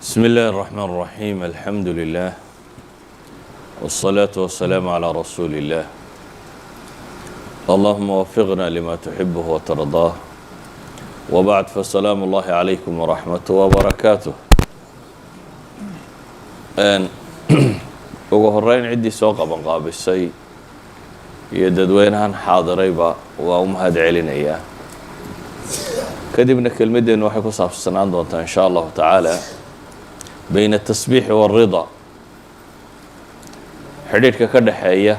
بسم الله الرحمن الرحيم الحمد لله والصلاة والسلام على رسول الله اللهم وفقنا لما تحبه وترضاه وبعد فالسلام الله عليكم ورحمته وبركاته ugu horeyn ciddii soo qabanqaabisay iyo dadweynahan xaadirayba waa u mahad celinayaa kadibna kelmaddeenu waxay ku saabsanaan doontaa in sha allahu tacaala bayna atasbiixi waalrida xidhiidhka ka dhexeeya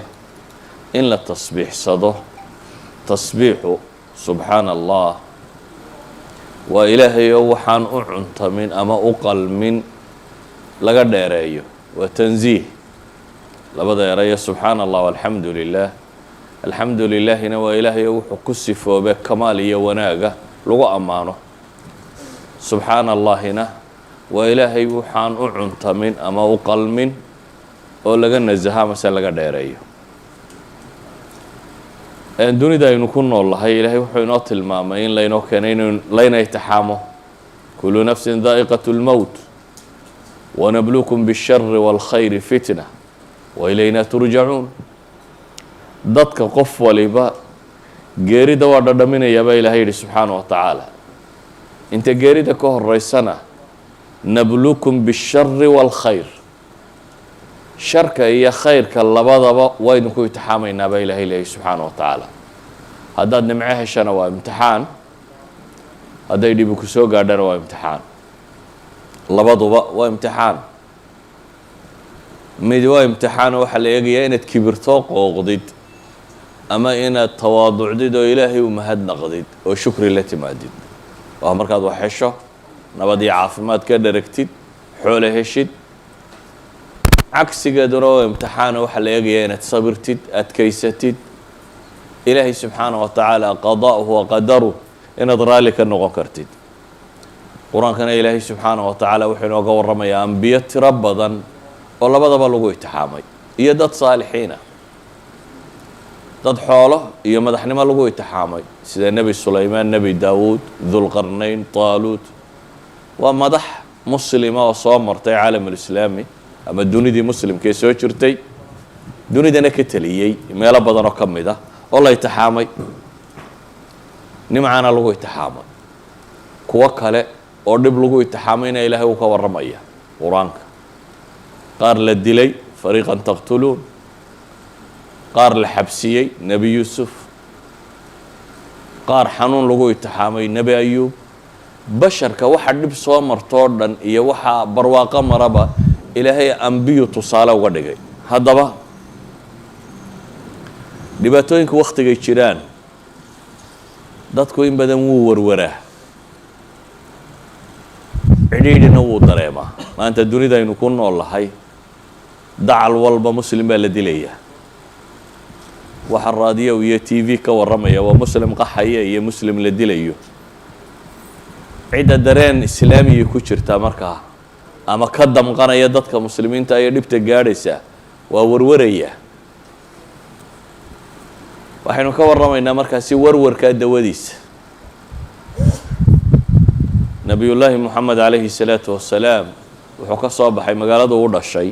in la tasbiixsado tasbiixu subxaana allah waa ilaahayoo waxaan u cuntamin ama u qalmin laga dheereeyo waa tansiih labada erayo subxaana allah walxamdu lilah alxamdu lilaahina waa ilaahayoo wuxuu ku sifoobe kamaal iyo wanaaga lagu ammaano subxaana allahina waa ilaahay waxaan u cuntamin ama u qalmin oo laga nasaha mase laga dheereeyo dunida aynu ku nool lahay ilaahay wuxuu inoo tilmaamay in laynoo keenay in layna itixaamo kulu nafsin daa'iqat اlmowt wanabluukum bالshari wاlkhayri fitna wailayna turjacuun dadka qof waliba geerida waa dhadhaminayaa baa ilahay yihi subxaana wa tacaala inta geerida ka horeysana nabluukum bالshari wاlkhayr sharka iyo khayrka labadaba waa idinku itixaamaynaa baa ilahay leeyahy subxaana wa tacaala haddaad nimco heshana waa imtixaan hadday dhibi ku soo gaadhana waa imtixaan labaduba waa imtixaan mid waa imtixaano waxaa la eegayaa inaad kibirtoo qooqdid ama inaad tawaaducdid oo ilaahay u mahadnaqdid oo shukri la timaadid waa markaad wax hesho nabad iyo caafimaad ka dharagtid xoole heshid cagsigeeduna waa imtixaano waxaa la eegayaa inaad sabirtid adkaysatid ilaahay subxaana wa tacaala qada'uhu wa qadaruh inaad raalli ka noqon kartid qur-aankana ilaahay subxaana wa tacaala wuxuu inooga warramayaa ambiyo tiro badan oo labadaba lagu itixaamay iyo dad saalixiina dad xoolo iyo madaxnimo lagu itixaamay sida nebi sulaymaan nebi daawuud dulqarnayn taaluut waa madax muslima oo soo martay caalamulislaami ama dunidii muslimkaee soo jirtay dunidana ka teliyey meelo badan oo ka mid ah oo la itixaamay nimcana lagu itixaamay kuwo kale oo dhib lagu itixaamayna ilaahay uu ka warramaya qur-aanka qaar la dilay fariiqan taqtuluun qaar la xabsiyey nebi yuusuf qaar xanuun lagu itixaamay nebi ayuub basharka waxa dhib soo martoo dhan iyo waxaa barwaaqo maraba ilaahay ambiyu tusaale uga dhigay haddaba dhibaatooyinka wakhtigay jiraan dadku in badan wuu warwaraa cidhiidhina wuu dareemaa maanta dunidaynu ku nool lahay dacal walba muslim baa la dilayaa waxa raadiyo iyo t v ka warramaya waa muslim qaxaya iyo muslim la dilayo cidda dareen islaamiyay ku jirtaa markaa ama ka damqanaya dadka muslimiinta ayay dhibta gaadhaysaa waa warwaraya waxaynu ka warramaynaa markaasi warwarkaa dawadiisa nabiyullaahi moxamed calayhi salaatu wassalaam wuxuu ka soo baxay magaalada u dhashay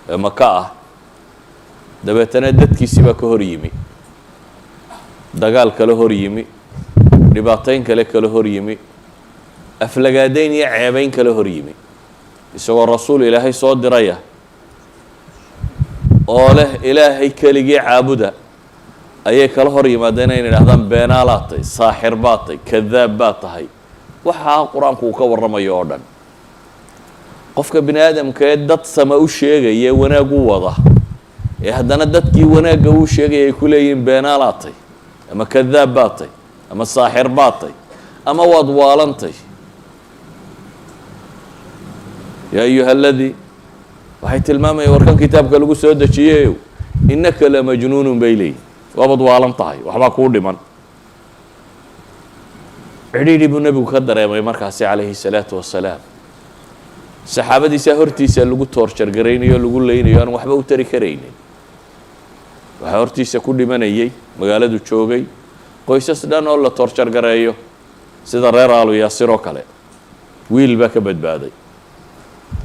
ee maka ah dabeetana dadkiisii baa ka hor yimi dagaal kale hor yimi dhibaatayn kale kala hor yimi aflagaadayn iyo ceebayn kale hor yimi isagoo rasuul ilaahay soo diraya oo leh ilaahay keligii caabuda ayay kala hor yimaadeen inay idhahdaan beenaalaad tahay saaxir baad tahay kadaab baad tahay waxaa qur-aanku uu ka warramayo oo dhan qofka bini aadamka ee dad sama u sheegaya wanaag u wada ee haddana dadkii wanaagga uu sheegaya ay ku leeyihiin beenaalaad tahay ama kadaab baad tahay ama saaxir baad tahay ama waad waalantay yaa ayuha aladii waxay tilmaamayaan warkan kitaabka lagu soo dejiyeyow innaka la majnuunun bay leeyihin waabaad waalan tahay waxbaa kuu dhiman cidhiidhi buu nebigu ka dareemay markaasi calayhi salaatu wassalaam saxaabadiisaa hortiisa lagu toorjargaraynayo o lagu leynayo aan waxba u tari karaynin waxaa hortiisa ku dhimanayay magaaladu joogay qoysas dhan oo la toorjargareeyo sida reer aalu yaasir oo kale wiil baa ka badbaaday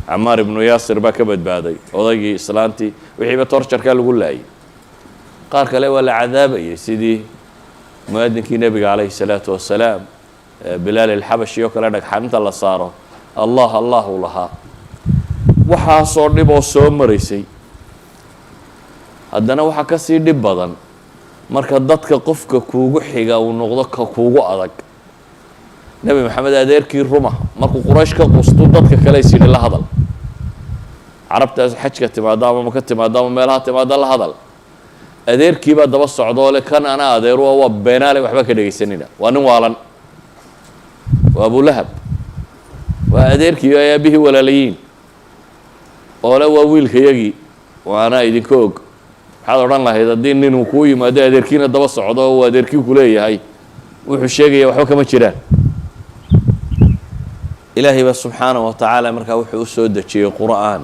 camaar ibnu yaasir baa ka badbaaday odaygii islaantii wixiiba torjarkaa lagu laayay qaar kale waa la cadaabayay sidii muaadinkii nebiga calayhi salaatu wasalaam bilaal alxabashi oo kale dhagxaninta la saaro allah allah u lahaa waxaasoo dhib oo soo maraysay haddana waxaa ka sii dhib badan marka dadka qofka kuugu xiga uu noqdo ka kuugu adag nebi maxamed adeerkii ruma markuu quraysh ka qustu dadka kale is yidhi la hadal carabtaas xajka timaado ama maka timaado ama meelaha timaado la hadal adeerkii baa daba socdoo le kan ana adeeru waa beenaale waxba ka dhegaysanina waa nin waalan waa abulahab waa adeerkii ay aabihii walaalayiin oo le waa wiilkayagii waana idinka og maxaad odhan lahayd haddii ninuu kuu yimaado adeerkiina daba socdo oo uu adeerkii ku leeyahay wuxuu sheegaya waxba kama jiraan ilaahay baa subxaanahu wa tacaala markaa wuxuu u soo dejiyey qur'aan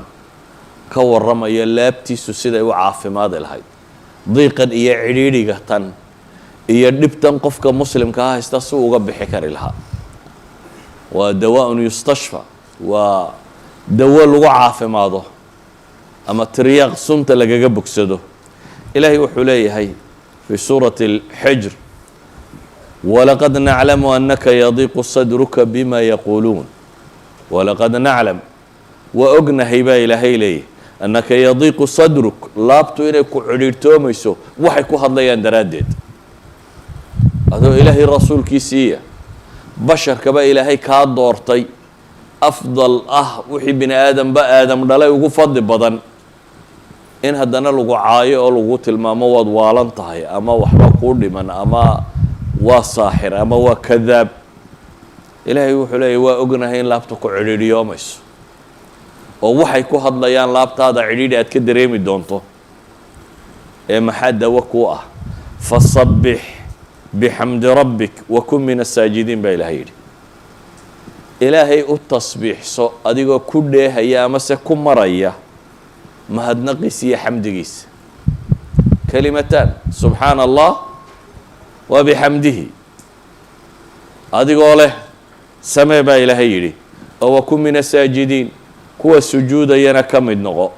ka warramaya laabtiisu siday u caafimaadi lahayd diiqan iyo cidhiidhiga tan iyo dhibtan qofka muslimka ah haysta si uga bixi kari lahaa waa dawaaun yustashfa waa dawo lagu caafimaado ama tiryaaq sunta lagaga bogsado ilaahay wuxuu leeyahay fi suurati alxijr walaqad naclamu anaka yadiiqu sadruka bima yaquuluun walaqad naclam waa ognahay baa ilaahay leeyahy annaka yadiiqu sadruk laabtu inay ku cidhiidhtoomayso waxay ku hadlayaan daraaddeed adoo ilaahay rasuulkiisiiya basharkaba ilaahay kaa doortay afdal ah wixii bini aadamba aadam dhalay ugu fadli badan in haddana lagu caayo oo lagu tilmaamo waad waalan tahay ama waxba kuu dhiman ama waa saaxir ama waa kadaab ilaahay wuxuu leeyahy waa ognahay in laabta ku cidhiidhiyoomayso oo waxay ku hadlayaan laabtaada cidhiidhi aad ka dareemi doonto ee maxaa dawo kuu ah fasabbix bixamdi rabbik wa kun min asaajidiin baa ilaahay yidhi ilaahay u tasbiixso adigoo ku dheehaya amase ku maraya mahadnaqiisa iyo xamdigiisa kalimataan subxaana allah wa bixamdihi adigoo leh samee baa ilaahay yidhi oo wa kun min asaajidiin kuwa sujuudayana ka mid noqo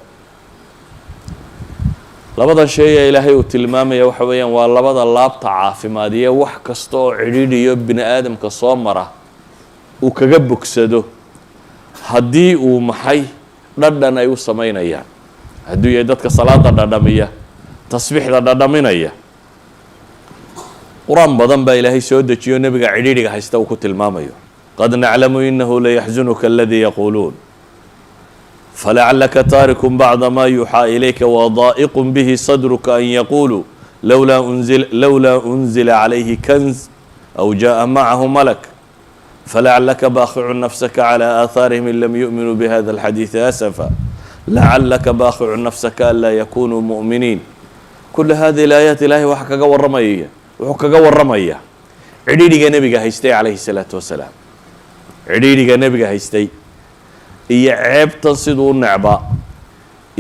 labadan shay ee ilaahay uu tilmaamaya waxa weeyaan waa labada laabta caafimaadiye wax kasta oo cidhiidhiyo bini aadamka soo mara uu kaga bogsado haddii uu maxay dhadhan ay u samaynayaan hadduu yahay dadka salaada dhadhamiya tasbiixda dhadhaminaya qur-aan badan baa ilaahay soo dejiyo nebiga cidhiidhiga haysta uu ku tilmaamayo qad naclamu inahu layaxzunuka aladii yaquuluun falacalaka taarikun bacda ma yuuxaa ilayka wadaa'iqun bihi sadruka an yaquuluu lowlaa unzila calayhi kanz aw jaءa macahu malak falacalaka baakhicu nafsaka calى aahaarihim in lam yu'minuu bihada alxadiidi asafa lacalaka baakhicu nafsaka an laa yakunuu mu'miniin kula hadihi alaayaat ilaahay waxa kaga warramaya wuxuu kaga warramaya cidhiidhiga nebiga haystay calayhi salaatu wasalaam cidhiidhiga nebiga haystay iyo ceebtan siduu u necba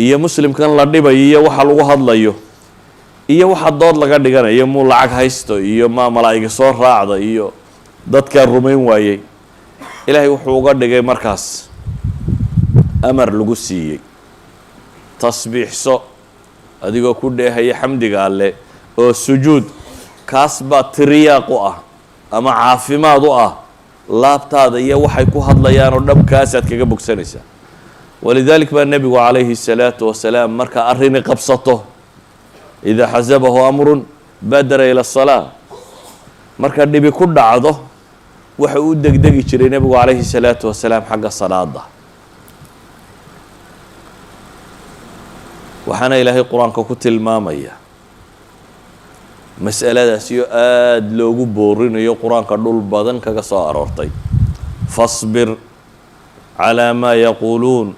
iyo muslimkan la dhibayo iyo waxa lagu hadlayo iyo waxa dood laga dhiganayo muu lacag haysto iyo maa malaa'iga soo raacda iyo dadkaa rumayn waayey ilaahay wuxuu uga dhigay markaas amar lagu siiyey tasbiixso adigoo ku dheehaya xamdiga alle oo sujuud kaas baa tiryaaq u ah ama caafimaad u ah laabtaada iyo waxay ku hadlayaan oo dhabkaasaad kaga bogsanaysaa walidalik baa nebigu calayhi الsalaatu wasalaam marka arrini qabsato idaa xasabahu amrun badara ila الsalaa marka dhibi ku dhacdo waxa uu degdegi jiray nebigu calayhi الsalaatu wasalaam xagga salaada waxaana ilaahay qur-aanka ku tilmaamaya mas'aladaasiyo aada loogu boorinayo qur-aanka dhul badan kaga soo aroortay fasbir calaa maa yaquuluun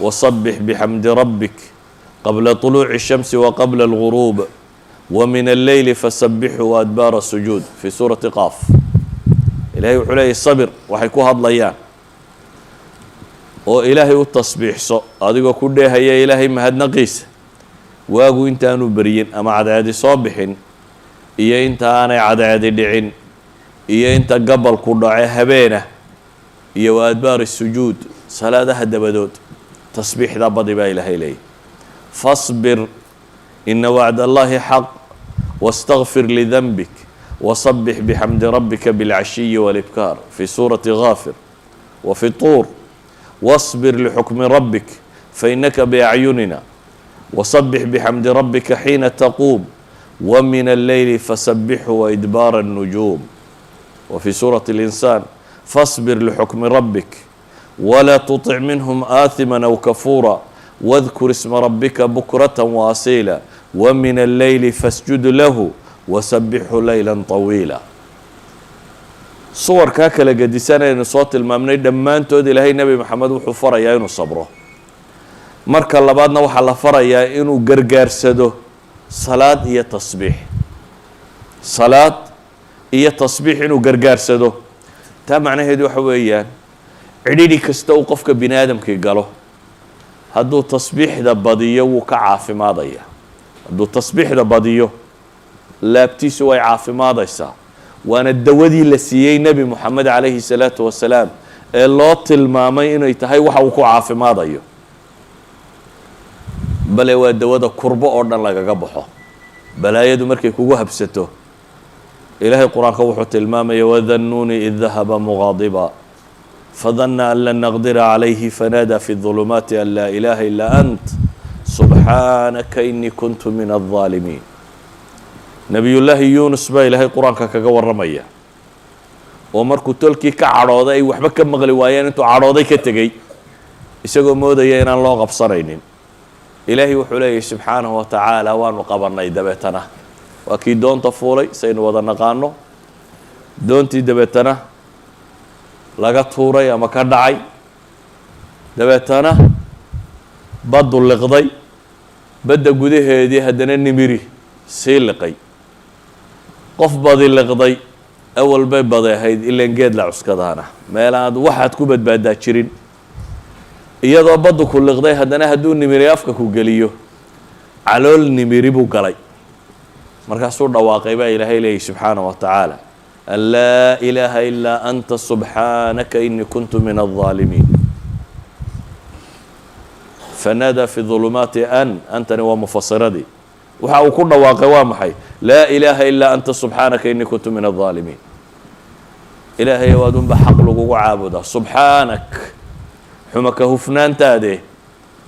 wasabbix bixamdi rabbik qabla طuluuci الshamsi wa qabla اlguruub wa min alleyli fasabbixu waadbaara sujuud fii suurati qaaf ilahay wuxuu leeyahy sabir waxay ku hadlayaan oo ilaahay u tasbiixso adigoo ku dheehaya ilaahay mahadnaqiisa waagu intaanu beryin ama cadceedi soo bixin iyo inta aanay cadceedi dhicin iyo inta gabalku dhace habeena iyo wa adbaari sujuud salaadaha dabadood tasbiixda badi baa ilaahay leeyahy fasbir ina wacd allahi xaq واstغfir لذنبك وصبح بxمd ربka بالعشhiي والإبكار في sورة غافر وفي طور واصبر لحكم ربك فإنك بأعيننا وصبح بحمد ربك حين تقوم ومن الليل فسبحه وإدبار النجوم وفي سورة الإنسان فاصبر لحكم ربك ولا تطع منهم آثما أو كفورا واذكر اسم ربك بكرة وأصيلا ومن الليل فاسجد له وسبحه ليلا طويلا صور كاكلا قدسانا إن صوت المامنين دمانتود إلهي نبي محمد وحو فريا إنو صبره marka labaadna waxaa la farayaa inuu gargaarsado salaad iyo tasbiix salaad iyo tasbiix inuu gargaarsado taa macnaheedu waxa weeyaan cidhidhi kasta uu qofka bini aadamkii galo hadduu tasbiixda badiyo wuu ka caafimaadaya hadduu tasbiixda badiyo laabtiisu way caafimaadaysaa waana dawadii la siiyey nebi moxamed calayhi salaatu wasalaam ee loo tilmaamay inay tahay waxa uu ku caafimaadayo bale waa dawada kurbo oo dhan lagaga baxo balaayadu markay kugu habsato ilaahay qur-aanka wuxuu tilmaamaya wadannuuni id dahaba muqaadiba fadanna an lan naqdira calayhi fanaadaa fi ظulumaati an laa ilaaha ilaa ant subxaanaka inii kuntu min الظaalimiin nebiyullaahi yuunus baa ilaahay qur-aanka kaga warramaya oo markuu tolkii ka cadhooday ay waxba ka maqli waayeen intuu cadhooday ka tegey isagoo moodaya inaan loo qabsanaynin ilaahay wuxuu leeyahy subxaanahu wa tacaala waanu qabanay dabeetana waa kii doonta fuulay saynu wada naqaano doontii dabeetana laga tuuray ama ka dhacay dabeetana baddu liqday badda gudaheedii haddana nimiri sii liqay qof badi liqday awal bay badi ahayd ilaan geed la cuskadaana meelaad waxaad ku badbaadaa jirin iyadoo baddu ku liqday haddana hadduu nimiri afka ku geliyo calool nimiri buu galay markaasuu dhawaaqay baa ilaahay leeyahy subxaanahu wa tacaala an laa ilaaha ilaa anta subxaanaka inii kuntu min الظaalimiin fanaadaa fi ظulumaati antani waa mufasiradii waxa uu ku dhawaaqay waa maxay laa ilaaha ilaa anta subxaanaka inii kuntu min الظaalimiin ilaahay waad unba xaq lagugu caabudaa subxaanak xumaka hufnaantaade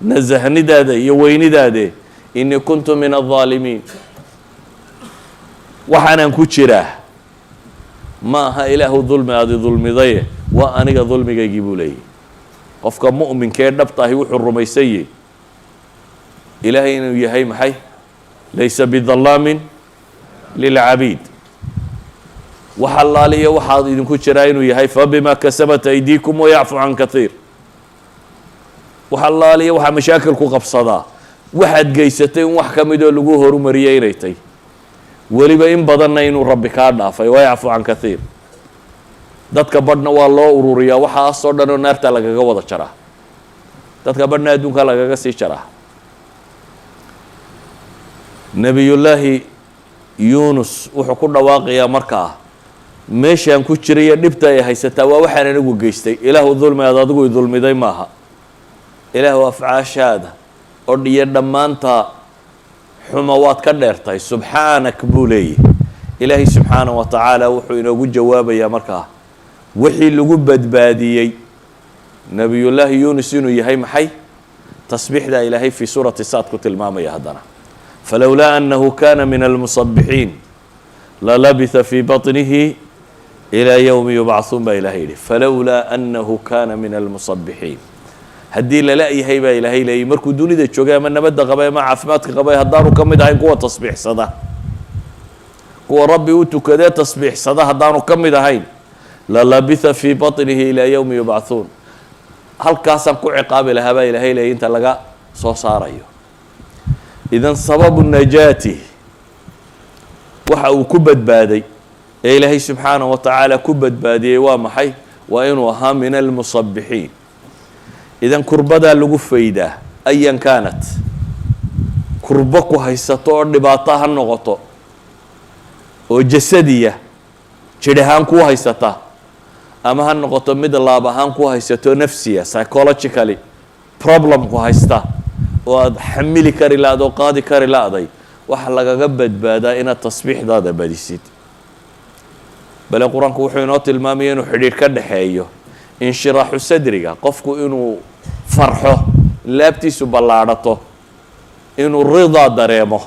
nasahnidaada iyo weynidaade inii kuntu min الظaalimiin waxaanaan ku jiraa ma aha ilaahu dulmi aadi dulmidaye waa aniga dulmigaygii buu leeyahy qofka mu'minkee dhabtahi wuxuu rumaysanyey ilaahay inuu yahay maxay laysa bidallaamin lilcabiid wax allaaliyo waxaad idinku jiraa inuu yahay fabima kasabat aydiikum wayacfu can kaiir wax allaaliyo waxaa mashaakil ku qabsadaa waxaad geysatay in wax ka midoo lagu horumariyey inay tay weliba in badanna inuu rabbi kaa dhaafay wayacfu can kaiir dadka badhna waa loo ururiyaa waxaasoo dhan oo naarta lagaga wada jaraa dadka badhna adduunka lagaga sii jaraa nebiyullaahi yuunus wuxuu ku dhawaaqayaa markaa meeshaan ku jiraiyo dhibta ay haysataa waa waxaan anigu geystay ilaahu dulmi aad adigu i dulmiday maaha ilaahu afcaashaada oo dhiyo dhammaanta xuma waad ka dheertahay subxaanak buu leeyahy ilaahay subxaanahu wa tacaala wuxuu inoogu jawaabayaa markaa wixii lagu badbaadiyey nebiyullaahi yuunus inuu yahay maxay tasbiixda ilaahay fii suurati saad ku tilmaamaya haddana falowlaa annahu kana min almusabixiin lalabitha fii baطnihi ilaa yowmi yubcahuun baa ilahay yidhi falowlaa annahu kana min almusabixiin haddii lala-yahay baa ilaahay leeyay markuu dunida joogay ama nabadda qabay ama caafimaadka qabay haddaanu ka mid ahayn kuwa tasbiixsada kuwa rabbi u tukadee tasbiixsada haddaanu ka mid ahayn lalabitha fii baطnihi ilaa yowmi yubcahuun halkaasaan ku ciqaabi lahaa baa ilaahay leeyay inta laga soo saarayo idan sababu najaati waxa uu ku badbaaday ee ilaahay subxaanahu wa tacaala ku badbaadiyey waa maxay waa inuu ahaa min almusabixiin idan kurbadaa lagu faydaa ayan kaanat kurbo ku haysato oo dhibaato ha noqoto oo jasadiya jidh ahaan kuu haysata ama ha noqoto mid laab ahaan ku haysato nafsiya psychologically problem ku haysta oo aad xamili kari lahayd oo qaadi kari lahday waxa lagaga badbaadaa inaad tasbiixdaada badisid bale qur-aanku wuxuu inoo tilmaamaya inuu xidhiir ka dhaxeeyo inshiraaxu sadriga qofku inuu farxo laabtiisu ballaadhato inuu ridaa dareemo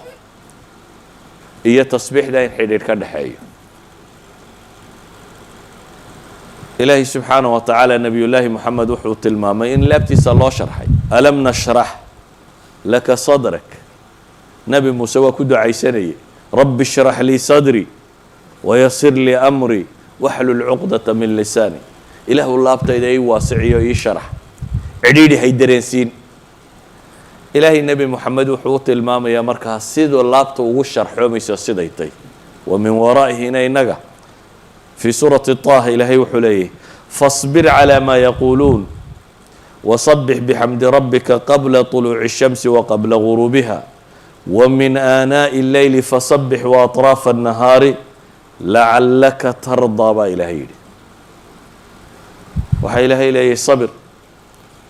iyo tasbiixda in xidhiir ka dhaxeeyo ilaahi subxaanaه wa tacaala nebiyullaahi moxamed wuxuu tilmaamay in laabtiisa loo sharxay alam nashrax laka sadrak nebi muuse waa ku ducaysanayay rabbi shrax lii sadrii wayasir lii amrii waxlul cuqdata min lisaani ilaahu laabtayda ii waasiciyo ii sharax cidhiidhi hay dareensiin ilaahay nebi moxamed wuxuu u tilmaamayaa markaa siduu laabta ugu sharxoomayso siday tay wa min waraa'ihina innaga fii suurati طaaha ilaahay wuxuu leeyahy faصbir calىa maa yaquuluun waصabix bixamdi rabbika qabla طuluuci الshamsi waqabla guruubiha wamin aanaaءi اlleyli faصabix waaطraafa الnahaari lacallaka tardaa baa ilaahay yidhi waxaa ilaahay leeyahy sabir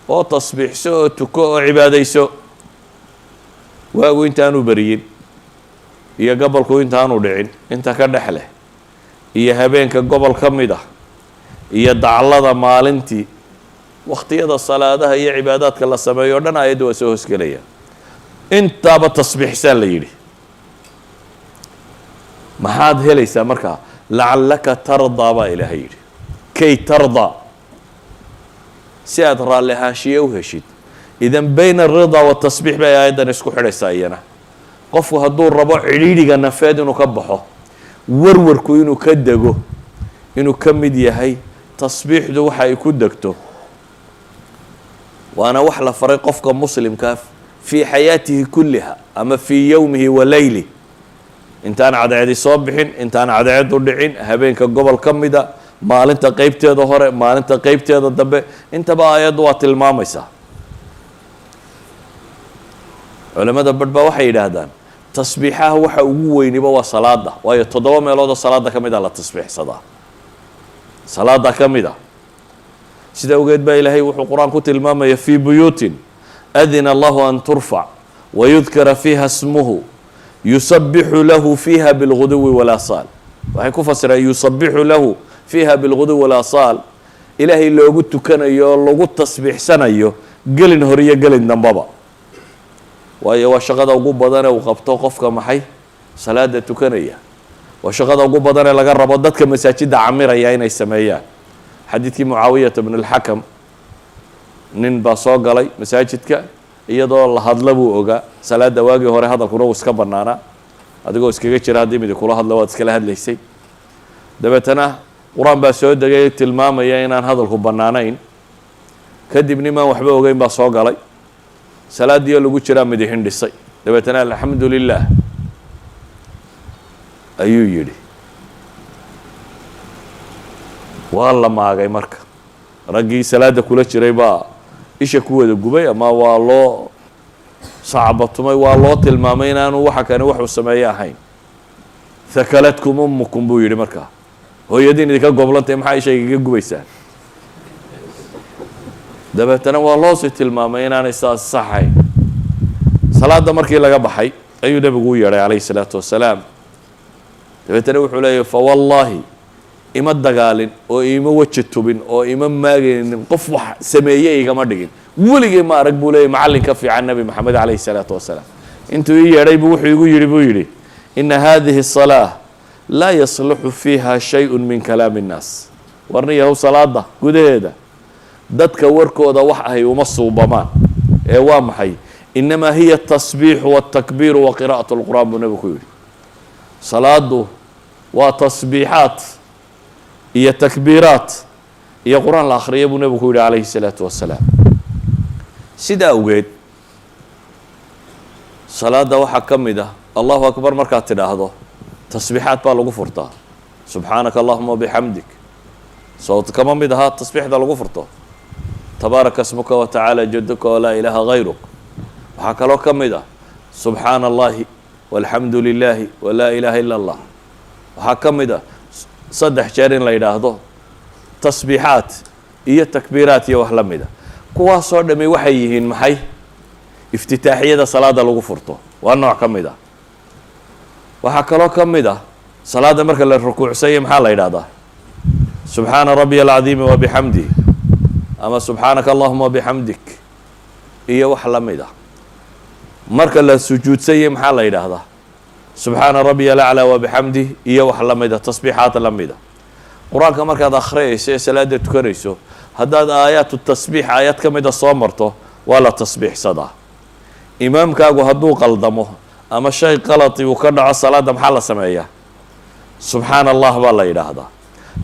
oo tasbiixso oo tuko oo cibaadayso waagu intaanu beriyin iyo gobolku intaanu dhicin inta ka dhex leh iyo habeenka gobol ka mid ah iyo daclada maalintii wakhtiyada salaadaha iyo cibaadaadka la sameeyo o dhan aayadda waa soo hoosgelaya intaaba tasbiixsaa la yidhi maxaad helaysaa markaa lacallaka tardaa baa ilaahay yidhi kay tardaa si aad raalli ahaanshiye u heshid idan bayna alridaa watasbiix bay aayaddan isku xidhaysaa iyana qofku hadduu rabo cidhiidhiga nafeed inuu ka baxo warwarku inuu ka dego inuu ka mid yahay tasbiixdu waxa ay ku degto waana wax la faray qofka muslimkaa fii xayaatihi kulliha ama fii yowmihi wa leyli intaan cadceedi soo bixin intaan cadceedu dhicin habeenka gobol ka mida maalinta qeybteeda hore maalinta qeybteeda dambe intaba aayaddu waa tilmaamaysaa culamada badh baa waxay yidhaahdaan tasbiixaha waxa ugu weyniba waa salaada waayo 7 meeloodoo salaada ka mid a la tasbiixsadaa salaada ka mid a sida ogeed baa ilaahay wuxuu qur-aan ku tilmaamaya fii buyuutin adina allahu an turfac wayudkara fiiha smuhu yusabixu lahu fiiha bilguduwi walaasaal waxay ku fasireen yusabixu lahu fiiha bilguduwi walaasaal ilaahay loogu tukanayo oo lagu tasbiixsanayo gelin hor iyo gelin dambaba waayo waa shaqada ugu badan ee uu qabto qofka maxay salaada tukanaya waa shaqada ugu badan ee laga rabo dadka masaajidda camiraya inay sameeyaan xadiidkii mucaawiyata bn اlxakam nin baa soo galay masaajidka iyadoo la hadla buu ogaa salaada waagii hore hadalkuna uu iska banaanaa adigoo iskaga jira haddii midi kula hadla waad iskala hadlaysay dabeetana qur-aan baa soo degay tilmaamaya inaan hadalku bannaanayn kadib nimaan waxba ogeyn baa soo galay salaadiyo lagu jiraa midixin dhisay dabeetana alxamdu lilah ayuu yidhi waa la maagay marka raggii salaada kula jiray baa isha ku wada gubay ama waa loo sacbatumay waa loo tilmaamay inaanu waxa kani waxuu sameeye ahayn hakaladkum ummukum buu yidhi markaa hooyadiin idinka goblantay maxaa isha igaga gubaysaan dabeetana waa loosii tilmaamay inaanay saas saxayn salaada markii laga baxay ayuu nebigu u yeedhay calayhi salaatu wasalaam dabeetana wuxuu leeyahy fawallaahi ima dagaalin oo ima weji tubin oo ima maagaynin qof wax sameeye igama dhigin weligay ma arag buu leeyahy macallin ka fiican nebi maxamed calayhi salaatu wasalaam intuu ii yeedhay buu wuxuu igu yidhi buu yidhi ina hadihi الصalaaة laa yasluxu fiiha shayء min kalaami الnaas warniyahow salaada gudaheeda dadka warkooda wax ahay uma suubamaan ee waa maxay inamaa hiya الtasbiixu wالtakbiiru wa qira'aة اlqur'an buu nebigu ku yidhi salaadu waa tasbiixaat iyo takbiiraat iyo qur-aan la akhriya buu nebigu ku yidhi calayhi الsalaatu wasalaam sidaa awgeed salaada waxaa ka mid ah allahu akbar markaad tidhaahdo tasbiixaad baa lagu furtaa subxaanaka allahuma bixamdik sowt kama mid ahaa tasbiixda lagu furto tabaaraka smuka watacaala jaduka walaa ilaaha hayruk waxaa kaloo ka mid ah subxaana allahi walxamdu lilaahi walaa ilaaha ila allah waxaa ka mid ah 3 jeer in la yidhaahdo tasbiixaat iyo takbiiraat iyo wax la mida kuwaasoo dhami waxay yihiin maxay iftitaaxiyada salaada lagu furto waa nooc ka mid ah waxaa kaloo ka mid ah salaada marka la rukuucsanya maxaa la yidhahdaa subxaana rabbiya alcadiimi wabixamdih ama subxaanaka allahuma wabixamdik iyo wax la mid ah marka la sujuudsanya maxaa la yidhaahdaa subxaana rabbiya alaclaa wabixamdih iyo wax la mid a tasbiixaad la mid a qur-aanka markaad akhriyayso ee salaada tukanayso haddaad aayaatu tasbiix aayad ka mida soo marto waa la tasbiixsadaa imaamkaagu hadduu qaldamo ama shay qalati uu ka dhaco salaada maxaa la sameeyaa subxaana allah baa la yidhaahdaa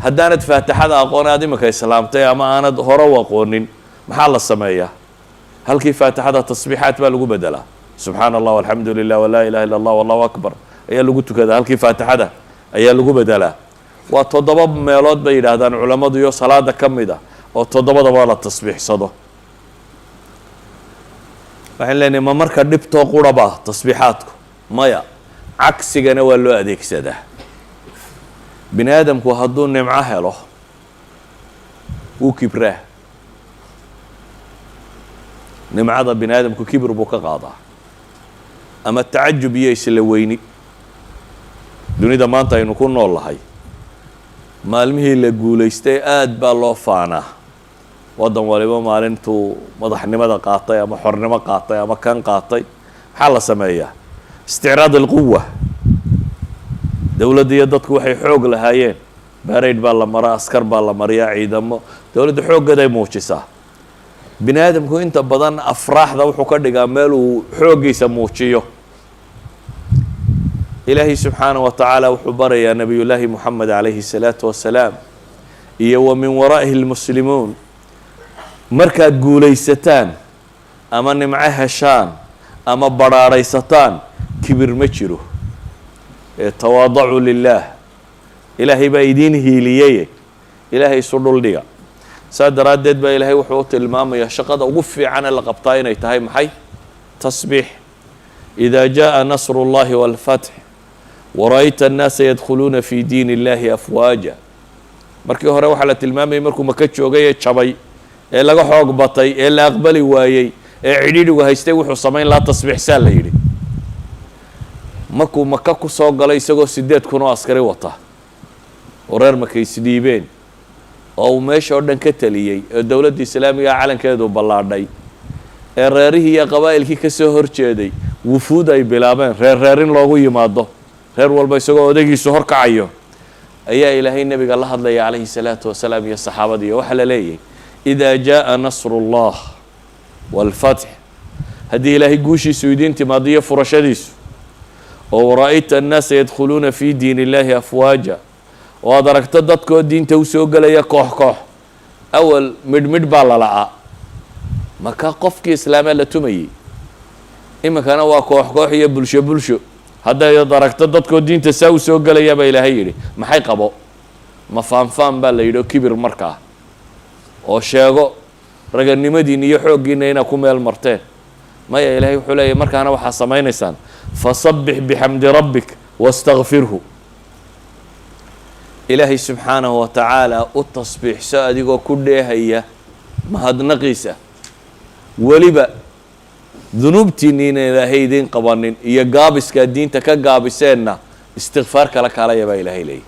haddaanad faatixada aqoon aad iminka islaamtay ama aanad hore u aqoonin maxaa la sameeyaa halkii faatixada tasbiixaad baa lagu bedelaa subxaana allah alxamdu lilah walaa ilaha illa allah wallahu akbar ayaa lagu tukadaa halkii faatixada ayaa lagu bedelaa waa 7 meelood bay yidhaahdaan culammadu iyo salaada ka mid a oo 7daba la tasbiixsado waxaan leenahay ma marka dhibtoo quraba tasbiixaadku maya cagsigana waa loo adeegsadaa bini aadamku hadduu nimco helo wuu kibraa nimcada bini aadamku kibir buu ka qaadaa ama tacajub iyo isla weyni dunida maanta aynu ku nool lahay maalmihii la guulaystay aad baa loo faanaa waddan waliba maalintuu madaxnimada qaatay ama xornimo qaatay ama kan qaatay maxaa la sameeyaa isticraad alquwa dowladda iyo dadku waxay xoog lahaayeen baarayd baa la maraa askar baa la mariyaa ciidamo dowladda xooggaday muujisaa bini aadamku inta badan afraaxda wuxuu ka dhigaa meel uu xooggiisa muujiyo ilaahay subxaanaه wa tacaala wuxuu barayaa nebiyullaahi moxamed calayhi الsalaatu wasalaam iyo wa min waraa'ihi اlmuslimuun markaad guulaysataan ama nimco heshaan ama badhaadhaysataan kibir ma jiro ee tawaadacu lilaah ilaahay baa idiin hiiliyeye ilaahay isu dhuldhiga saa daraaddeed baa ilaahay wuxuu u tilmaamayaa shaqada ugu fiicane la qabtaa inay tahay maxay tasbiix إida jaءa nasru اllahi wاlfatx wara'ayta الnaasa yadkhuluuna fi diin اllahi afwaaja markii hore waxaa la tilmaamayay markuu maka joogay ee jabay ee laga xoog batay ee la aqbali waayey ee cidhiidhigu haystay wuxuu samayn lahaa tasbiixsaa la yidhi markuu maka ku soo galay isagoo 8,000 oo askari wata oo reer maka isdhiibeen oo uu meesha oo dhan ka taliyey ee dowladda islaamiga calankeedu ballaadhay ee reerihii iyo qabaa'ilkii ka soo horjeeday wufuud ay bilaabeen reerin loogu yimaado reer walba isagoo odaygiisu hor kacayo ayaa ilaahay nebiga la hadlaya calayhi الsalaatu wasalaam iyo saxaabadii waxaa la leeyahay إida jaءa nasru اllah wاlfatx haddii ilaahay guushiisu idiin timaado iyo furashadiisu oo wara'ayta annaasa yadkhuluuna fi diin اllahi afwaaja oo aad aragto dadkoo diinta usoo gelaya koox koox awal midhmidh baa la la'aa maka qofkii islaamaa la tumayey iminkana waa koox koox iyo bulsho bulsho haddayd aragto dadkoo diinta saa u soo gelaya baa ilaahay yidhi maxay qabo ma faanfaan baa la yidhi oo kibir markaa oo sheego raganimadiina iyo xooggiina inaa ku meel marteen maya ilaahay wuxuu leeyahy markaana waxaa samaynaysaan fasabbix bixamdi rabbik wastakfirhu ilaahay subxaanahu wa tacaala u tasbiixso adigoo ku dheehaya mahadnaqiisa weliba dunuubtiinni ina ilaahay idiin qabanin iyo gaabiskaa diinta ka gaabiseenna istikfaar kala kaalaya baa ilaahay leeyahy